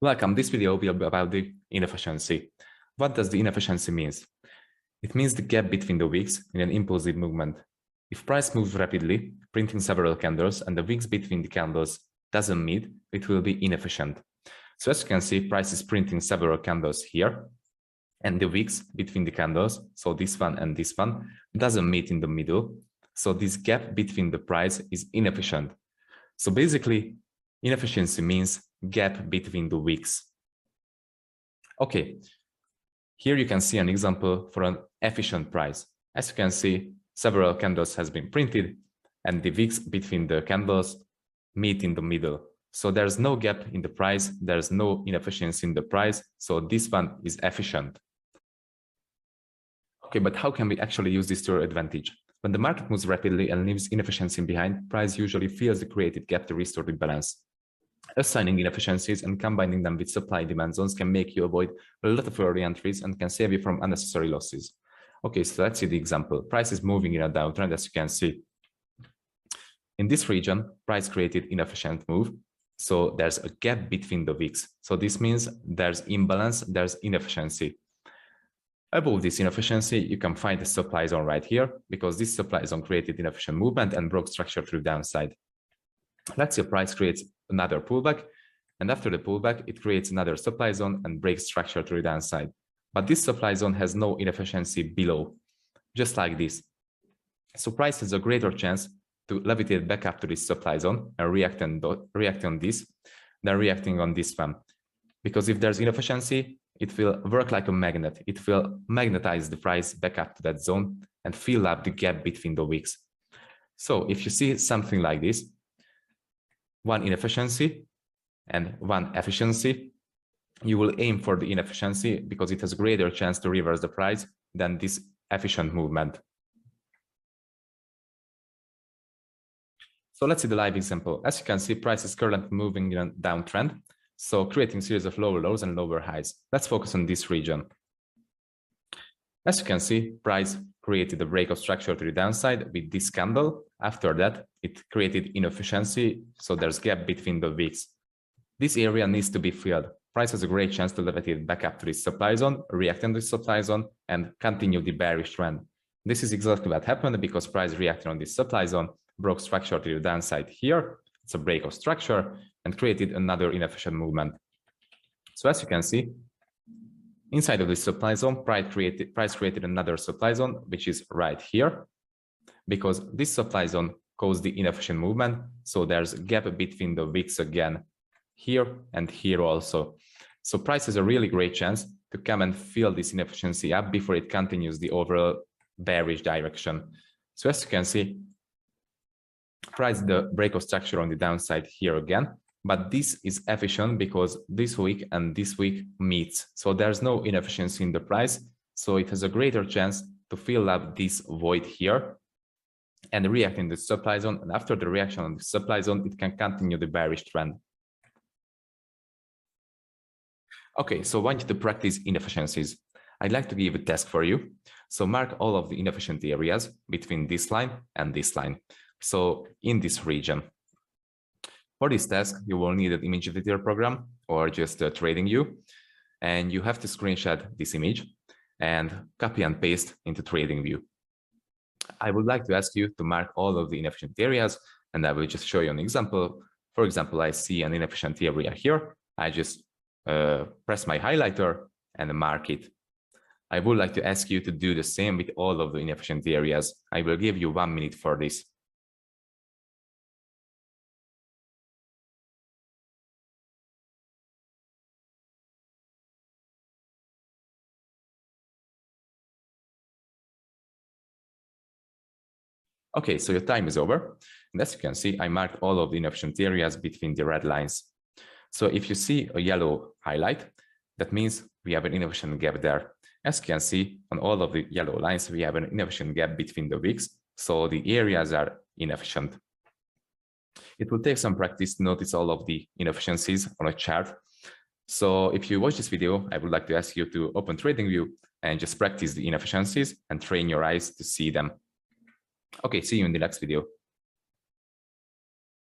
Welcome. This video will be about the inefficiency. What does the inefficiency mean? It means the gap between the wicks in an impulsive movement. If price moves rapidly, printing several candles, and the wicks between the candles doesn't meet, it will be inefficient. So as you can see, price is printing several candles here, and the wicks between the candles, so this one and this one, doesn't meet in the middle. So this gap between the price is inefficient. So basically, inefficiency means gap between the wicks. Okay, here you can see an example for an efficient price. As you can see, several candles has been printed and the wicks between the candles meet in the middle. So there's no gap in the price, there's no inefficiency in the price, so this one is efficient. Okay, but how can we actually use this to our advantage? When the market moves rapidly and leaves inefficiency behind, price usually fills the created gap to restore the balance. Assigning inefficiencies and combining them with supply-demand zones can make you avoid a lot of early entries and can save you from unnecessary losses. Okay, so let's see the example. Price is moving in a downtrend, as you can see. In this region, price created inefficient move. So there's a gap between the wicks. So this means there's imbalance, there's inefficiency. Above this inefficiency, you can find the supply zone right here, because this supply zone created inefficient movement and broke structure to the downside. Let's say price creates another pullback, and after the pullback, it creates another supply zone and breaks structure to the downside. But this supply zone has no inefficiency below, just like this. So price has a greater chance to levitate back up to this supply zone and react on this than reacting on this one. Because if there's inefficiency, it will work like a magnet. It will magnetize the price back up to that zone and fill up the gap between the wicks. So if you see something like this, one inefficiency and one efficiency, you will aim for the inefficiency because it has a greater chance to reverse the price than this efficient movement. So let's see the live example. As you can see, price is currently moving in a downtrend, so creating a series of lower lows and lower highs. Let's focus on this region. As you can see, price created a break of structure to the downside with this candle. After that, it created inefficiency, so there's gap between the wicks. This area needs to be filled. Price has a great chance to levitate back up to this supply zone, react on this supply zone, and continue the bearish trend. This is exactly what happened because price reacted on this supply zone, broke structure to the downside here. It's a break of structure and created another inefficient movement. So as you can see, inside of this supply zone, price created another supply zone, which is right here, because this supply zone caused the inefficient movement. So there's a gap between the wicks again, here and here also. So price has a really great chance to come and fill this inefficiency up before it continues the overall bearish direction. So as you can see, price the break of structure on the downside here again. But this is efficient because this week and this week meets. So there's no inefficiency in the price. So it has a greater chance to fill up this void here and react in the supply zone. And after the reaction on the supply zone, it can continue the bearish trend. Okay, so I want you to practice inefficiencies. I'd like to give a task for you. So mark all of the inefficient areas between this line and this line. So in this region. For this task, you will need an image editor program or just a TradingView, and you have to screenshot this image and copy and paste into TradingView. I would like to ask you to mark all of the inefficient areas, and I will just show you an example. For example, I see an inefficient area here. I just press my highlighter and mark it. I would like to ask you to do the same with all of the inefficient areas. I will give you 1 minute for this. Okay, so your time is over. And as you can see, I marked all of the inefficient areas between the red lines. So if you see a yellow highlight, that means we have an inefficient gap there. As you can see, on all of the yellow lines, we have an inefficient gap between the wicks. So the areas are inefficient. It will take some practice to notice all of the inefficiencies on a chart. So if you watch this video, I would like to ask you to open TradingView and just practice the inefficiencies and train your eyes to see them. Okay, see you in the next video.